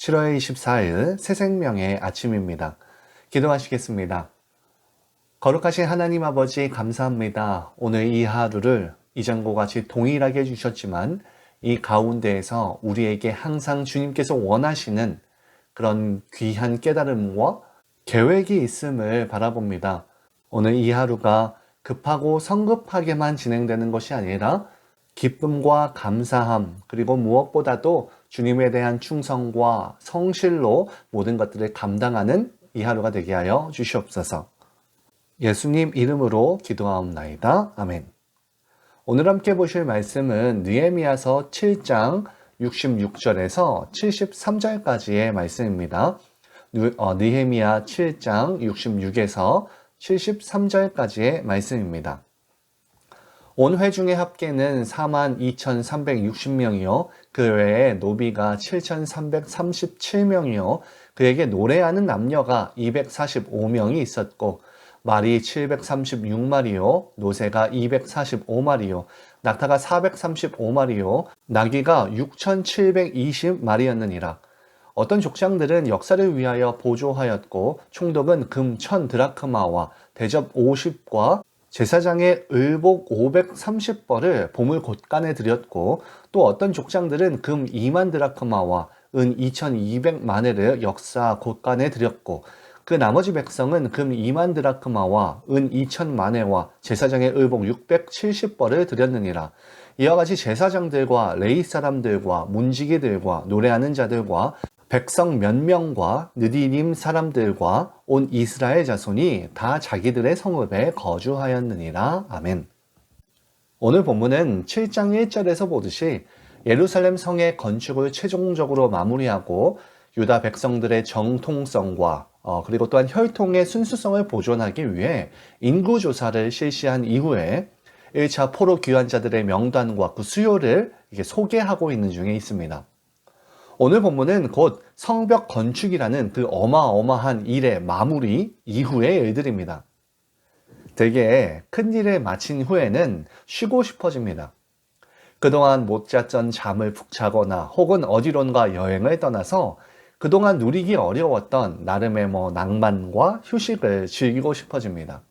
7월 24일 새생명의 아침입니다. 기도하시겠습니다. 거룩하신 하나님 아버지 감사합니다. 오늘 이 하루를 이전과 같이 동일하게 해주셨지만 이 가운데에서 우리에게 항상 주님께서 원하시는 그런 귀한 깨달음과 계획이 있음을 바라봅니다. 오늘 이 하루가 급하고 성급하게만 진행되는 것이 아니라 기쁨과 감사함, 그리고 무엇보다도 주님에 대한 충성과 성실로 모든 것들을 감당하는 이 하루가 되게 하여 주시옵소서. 예수님 이름으로 기도하옵나이다. 아멘. 오늘 함께 보실 말씀은 느헤미야서 7장 66절에서 73절까지의 말씀입니다. 느헤미야 7장 66에서 73절까지의 말씀입니다. 온 회중의 합계는 42,360명이요. 그 외에 노비가 7,337명이요. 그에게 노래하는 남녀가 245명이 있었고 말이 736마리요. 노새가 245마리요. 낙타가 435마리요. 나귀가 6,720마리였느니라. 어떤 족장들은 역사를 위하여 보조하였고 총독은 금 1,000드라크마와 대접 50과 제사장의 을복 530벌을 보물 곳간에 드렸고 또 어떤 족장들은 금 2만 드라크마와 은 2200마네를 역사 곳간에 드렸고 그 나머지 백성은 금 2만 드라크마와 은 2000마네와 제사장의 을복 670벌을 드렸느니라. 이와 같이 제사장들과 레위 사람들과 문지기들과 노래하는 자들과 백성 몇 명과 느디님 사람들과 온 이스라엘 자손이 다 자기들의 성읍에 거주하였느니라. 아멘. 오늘 본문은 7장 1절에서 보듯이 예루살렘 성의 건축을 최종적으로 마무리하고 유다 백성들의 정통성과 그리고 또한 혈통의 순수성을 보존하기 위해 인구조사를 실시한 이후에 1차 포로 귀환자들의 명단과 그 수요를 소개하고 있는 중에 있습니다. 오늘 본문은 곧 성벽 건축이라는 그 어마어마한 일의 마무리 이후의 일들입니다. 대개 큰 일을 마친 후에는 쉬고 싶어집니다. 그동안 못 잤던 잠을 푹 자거나 혹은 어디론가 여행을 떠나서 그동안 누리기 어려웠던 나름의 낭만과 휴식을 즐기고 싶어집니다.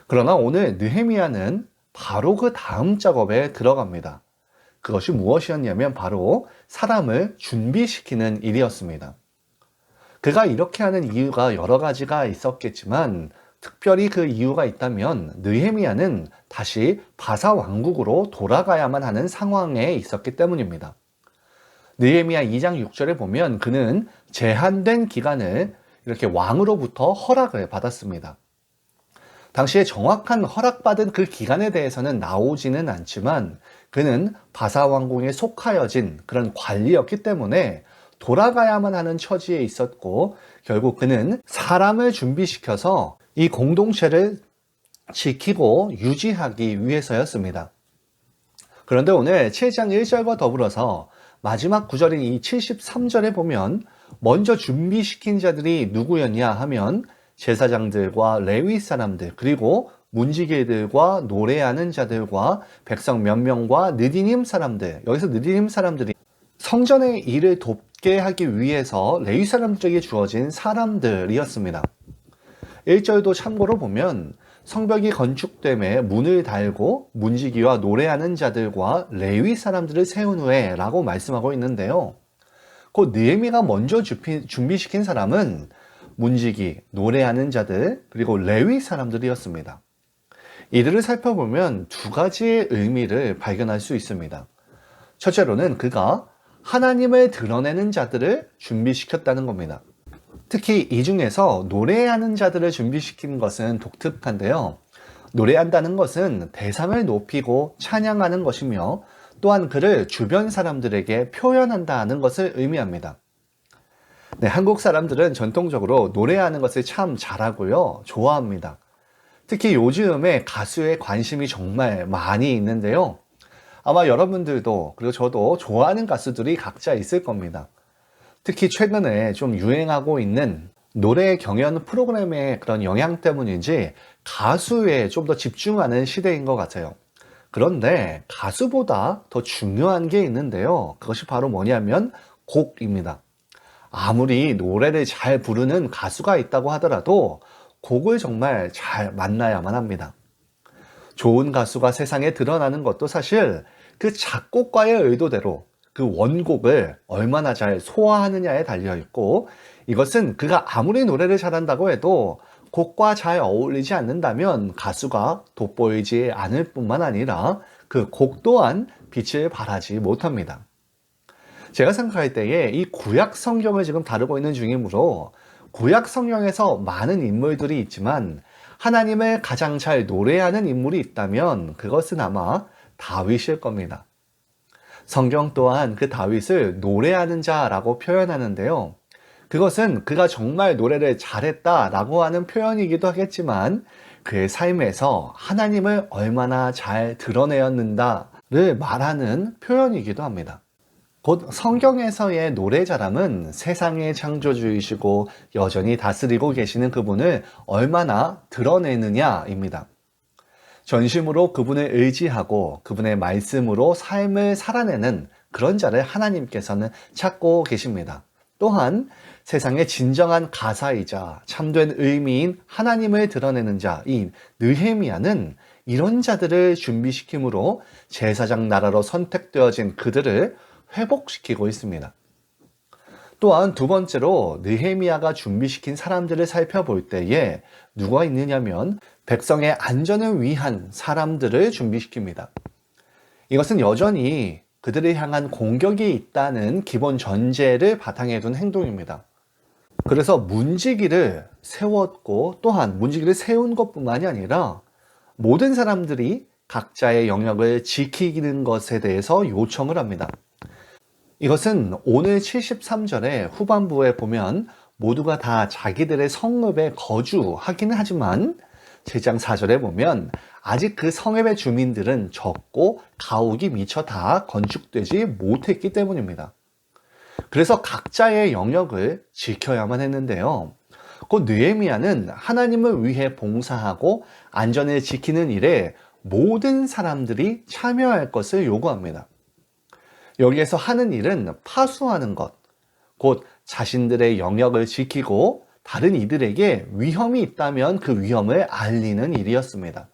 그러나 오늘 느헤미야는 바로 그 다음 작업에 들어갑니다. 그것이 무엇이었냐면 바로 사람을 준비시키는 일이었습니다. 그가 이렇게 하는 이유가 여러 가지가 있었겠지만 특별히 그 이유가 있다면 느헤미야는 다시 바사 왕국으로 돌아가야만 하는 상황에 있었기 때문입니다. 느헤미야 2장 6절에 보면 그는 제한된 기간을 이렇게 왕으로부터 허락을 받았습니다. 당시에 정확한 허락받은 그 기간에 대해서는 나오지는 않지만 그는 바사 왕궁에 속하여진 그런 관리였기 때문에 돌아가야만 하는 처지에 있었고 결국 그는 사람을 준비시켜서 이 공동체를 지키고 유지하기 위해서였습니다. 그런데 오늘 7장 1절과 더불어서 마지막 구절인 이 73절에 보면 먼저 준비시킨 자들이 누구였냐 하면 제사장들과 레위 사람들 그리고 문지기들과 노래하는 자들과 백성 몇 명과 느디님 사람들, 여기서 느디님 사람들이 성전의 일을 돕게 하기 위해서 레위 사람들에게 주어진 사람들이었습니다. 1절도 참고로 보면 성벽이 건축됨에 문을 달고 문지기와 노래하는 자들과 레위 사람들을 세운 후에 라고 말씀하고 있는데요. 그 느헤미야가 먼저 준비시킨 사람은 문지기, 노래하는 자들, 그리고 레위 사람들이었습니다. 이들을 살펴보면 두 가지의 의미를 발견할 수 있습니다. 첫째로는 그가 하나님을 드러내는 자들을 준비시켰다는 겁니다. 특히 이 중에서 노래하는 자들을 준비시킨 것은 독특한데요. 노래한다는 것은 대상을 높이고 찬양하는 것이며 또한 그를 주변 사람들에게 표현한다는 것을 의미합니다. 네, 한국 사람들은 전통적으로 노래하는 것을 참 잘하고요. 좋아합니다. 특히 요즘에 가수에 관심이 정말 많이 있는데요. 아마 여러분들도 그리고 저도 좋아하는 가수들이 각자 있을 겁니다. 특히 최근에 좀 유행하고 있는 노래 경연 프로그램의 그런 영향 때문인지 가수에 좀 더 집중하는 시대인 것 같아요. 그런데 가수보다 더 중요한 게 있는데요. 그것이 바로 뭐냐면 곡입니다. 아무리 노래를 잘 부르는 가수가 있다고 하더라도 곡을 정말 잘 만나야만 합니다. 좋은 가수가 세상에 드러나는 것도 사실 그 작곡가의 의도대로 그 원곡을 얼마나 잘 소화하느냐에 달려 있고, 이것은 그가 아무리 노래를 잘한다고 해도 곡과 잘 어울리지 않는다면 가수가 돋보이지 않을 뿐만 아니라 그 곡 또한 빛을 발하지 못합니다. 제가 생각할 때에 이 구약 성경을 지금 다루고 있는 중이므로 구약 성경에서 많은 인물들이 있지만 하나님을 가장 잘 노래하는 인물이 있다면 그것은 아마 다윗일 겁니다. 성경 또한 그 다윗을 노래하는 자라고 표현하는데요. 그것은 그가 정말 노래를 잘했다라고 하는 표현이기도 하겠지만 그의 삶에서 하나님을 얼마나 잘 드러내었는가를 말하는 표현이기도 합니다. 곧 성경에서의 노래 잘함은 세상의 창조주이시고 여전히 다스리고 계시는 그분을 얼마나 드러내느냐입니다. 전심으로 그분을 의지하고 그분의 말씀으로 삶을 살아내는 그런 자를 하나님께서는 찾고 계십니다. 또한 세상의 진정한 가사이자 참된 의미인 하나님을 드러내는 자, 이 느헤미야는 이런 자들을 준비시킴으로 제사장 나라로 선택되어진 그들을 회복시키고 있습니다. 또한 두 번째로 느헤미야가 준비시킨 사람들을 살펴볼 때에 누가 있느냐면 백성의 안전을 위한 사람들을 준비시킵니다. 이것은 여전히 그들을 향한 공격이 있다는 기본 전제를 바탕에 둔 행동입니다. 그래서 문지기를 세웠고 또한 문지기를 세운 것뿐만이 아니라 모든 사람들이 각자의 영역을 지키는 것에 대해서 요청을 합니다. 이것은 오늘 73절의 후반부에 보면 모두가 다 자기들의 성읍에 거주하기는 하지만 7장 4절에 보면 아직 그 성읍의 주민들은 적고 가옥이 미처 다 건축되지 못했기 때문입니다. 그래서 각자의 영역을 지켜야만 했는데요. 곧 느헤미야는 하나님을 위해 봉사하고 안전을 지키는 일에 모든 사람들이 참여할 것을 요구합니다. 여기에서 하는 일은 파수하는 것, 곧 자신들의 영역을 지키고 다른 이들에게 위험이 있다면 그 위험을 알리는 일이었습니다.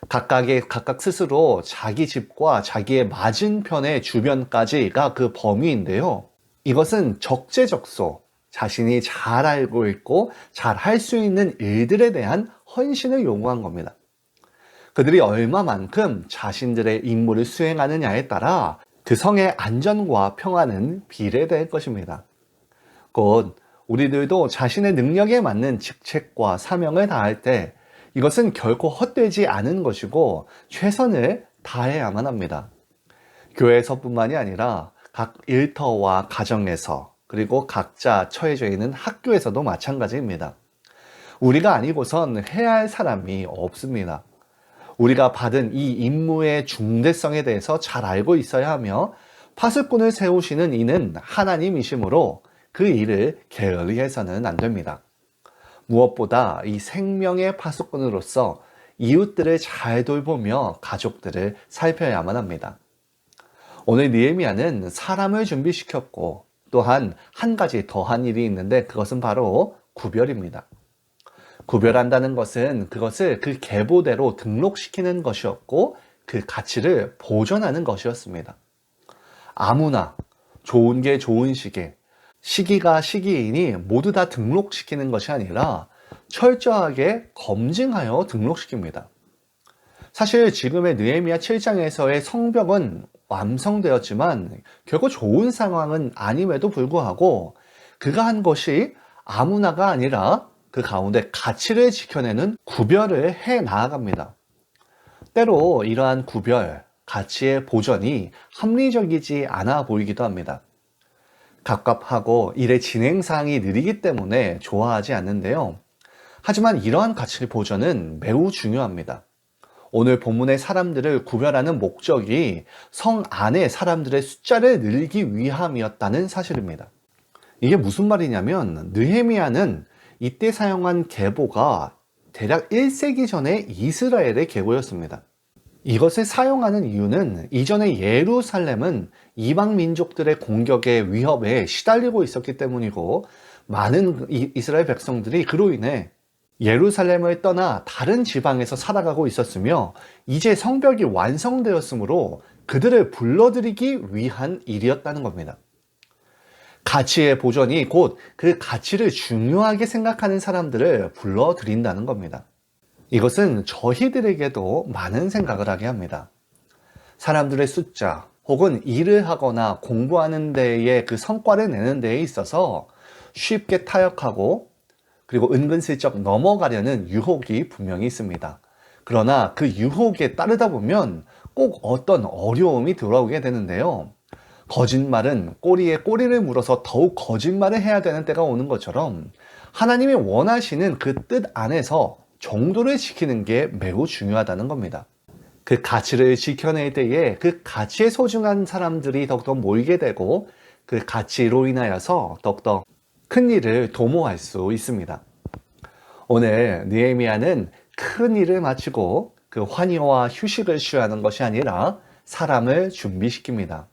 각각 스스로 자기 집과 자기의 맞은편의 주변까지가 그 범위인데요. 이것은 적재적소, 자신이 잘 알고 있고 잘 할 수 있는 일들에 대한 헌신을 요구한 겁니다. 그들이 얼마만큼 자신들의 임무를 수행하느냐에 따라 그 성의 안전과 평안은 비례될 것입니다. 곧 우리들도 자신의 능력에 맞는 직책과 사명을 다할 때 이것은 결코 헛되지 않은 것이고 최선을 다해야만 합니다. 교회에서뿐만이 아니라 각 일터와 가정에서 그리고 각자 처해져 있는 학교에서도 마찬가지입니다. 우리가 아니고선 해야 할 사람이 없습니다. 우리가 받은 이 임무의 중대성에 대해서 잘 알고 있어야 하며 파수꾼을 세우시는 이는 하나님이시므로 그 일을 게을리 해서는 안 됩니다. 무엇보다 이 생명의 파수꾼으로서 이웃들을 잘 돌보며 가족들을 살펴야만 합니다. 오늘 느헤미야는 사람을 준비시켰고 또한 한 가지 더한 일이 있는데 그것은 바로 구별입니다. 구별한다는 것은 그것을 그 계보대로 등록시키는 것이었고 그 가치를 보존하는 것이었습니다. 아무나 좋은 게 좋은 시계, 시기가 시기이니 모두 다 등록시키는 것이 아니라 철저하게 검증하여 등록시킵니다. 사실 지금의 느헤미야 7장에서의 성벽은 완성되었지만 결코 좋은 상황은 아님에도 불구하고 그가 한 것이 아무나가 아니라 그 가운데 가치를 지켜내는 구별을 해 나아갑니다. 때로 이러한 구별, 가치의 보존이 합리적이지 않아 보이기도 합니다. 갑갑하고 일의 진행사항이 느리기 때문에 좋아하지 않는데요. 하지만 이러한 가치 보존은 매우 중요합니다. 오늘 본문의 사람들을 구별하는 목적이 성 안의 사람들의 숫자를 늘리기 위함이었다는 사실입니다. 이게 무슨 말이냐면 느헤미야는 이때 사용한 계보가 대략 1세기 전에 이스라엘의 계보였습니다. 이것을 사용하는 이유는 이전에 예루살렘은 이방 민족들의 공격에 위협에 시달리고 있었기 때문이고, 많은 이스라엘 백성들이 그로 인해 예루살렘을 떠나 다른 지방에서 살아가고 있었으며, 이제 성벽이 완성되었으므로 그들을 불러들이기 위한 일이었다는 겁니다. 가치의 보존이 곧 그 가치를 중요하게 생각하는 사람들을 불러들인다는 겁니다. 이것은 저희들에게도 많은 생각을 하게 합니다. 사람들의 숫자 혹은 일을 하거나 공부하는 데에 그 성과를 내는 데에 있어서 쉽게 타협하고, 그리고 은근슬쩍 넘어가려는 유혹이 분명히 있습니다. 그러나 그 유혹에 따르다 보면 꼭 어떤 어려움이 돌아오게 되는데요. 거짓말은 꼬리에 꼬리를 물어서 더욱 거짓말을 해야 되는 때가 오는 것처럼, 하나님이 원하시는 그 뜻 안에서 정도를 지키는 게 매우 중요하다는 겁니다. 그 가치를 지켜낼 때에 그 가치에 소중한 사람들이 더욱더 모이게 되고, 그 가치로 인하여서 더욱더 큰 일을 도모할 수 있습니다. 오늘 느헤미야는 큰 일을 마치고 그 환희와 휴식을 취하는 것이 아니라 사람을 준비시킵니다.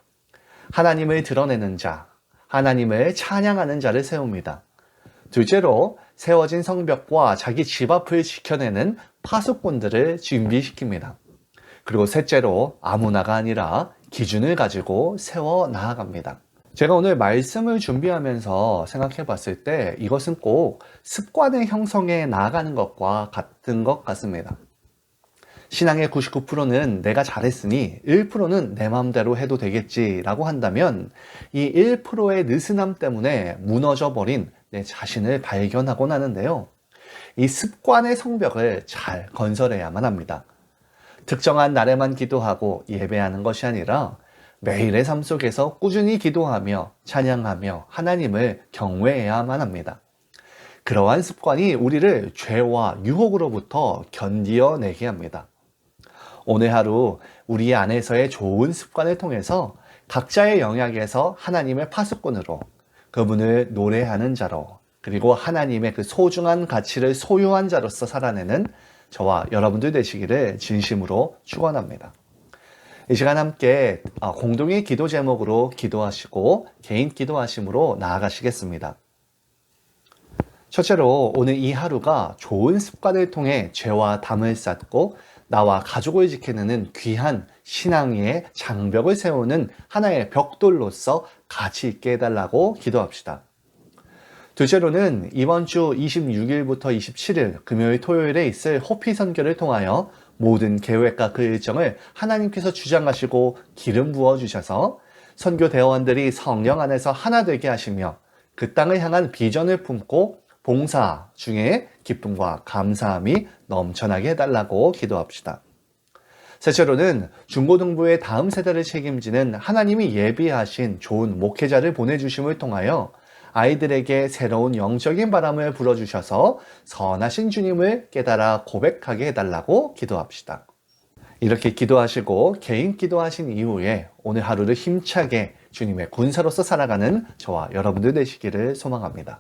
하나님을 드러내는 자, 하나님을 찬양하는 자를 세웁니다. 둘째로 세워진 성벽과 자기 집 앞을 지켜내는 파수꾼들을 준비시킵니다. 그리고 셋째로 아무나가 아니라 기준을 가지고 세워 나아갑니다. 제가 오늘 말씀을 준비하면서 생각해 봤을 때 이것은 꼭 습관의 형성에 나아가는 것과 같은 것 같습니다. 신앙의 99%는 내가 잘했으니 1%는 내 마음대로 해도 되겠지라고 한다면, 이 1%의 느슨함 때문에 무너져 버린 내 자신을 발견하곤 하는데요. 이 습관의 성벽을 잘 건설해야만 합니다. 특정한 날에만 기도하고 예배하는 것이 아니라 매일의 삶 속에서 꾸준히 기도하며 찬양하며 하나님을 경외해야만 합니다. 그러한 습관이 우리를 죄와 유혹으로부터 견디어내게 합니다. 오늘 하루 우리 안에서의 좋은 습관을 통해서 각자의 영역에서 하나님의 파수꾼으로, 그분을 노래하는 자로, 그리고 하나님의 그 소중한 가치를 소유한 자로서 살아내는 저와 여러분들 되시기를 진심으로 축원합니다. 이 시간 함께 공동의 기도 제목으로 기도하시고 개인 기도하심으로 나아가시겠습니다. 첫째로 오늘 이 하루가 좋은 습관을 통해 죄와 담을 쌓고 나와 가족을 지키는 귀한 신앙의 장벽을 세우는 하나의 벽돌로서 가치 있게 해달라고 기도합시다. 둘째로는 이번 주 26일부터 27일 금요일 토요일에 있을 호피 선교를 통하여 모든 계획과 그 일정을 하나님께서 주장하시고 기름 부어주셔서 선교 대원들이 성령 안에서 하나 되게 하시며 그 땅을 향한 비전을 품고 봉사 중에 기쁨과 감사함이 넘쳐나게 해달라고 기도합시다. 셋째로는 중고등부의 다음 세대를 책임지는 하나님이 예비하신 좋은 목회자를 보내주심을 통하여 아이들에게 새로운 영적인 바람을 불어주셔서 선하신 주님을 깨달아 고백하게 해달라고 기도합시다. 이렇게 기도하시고 개인 기도하신 이후에 오늘 하루를 힘차게 주님의 군사로서 살아가는 저와 여러분들 되시기를 소망합니다.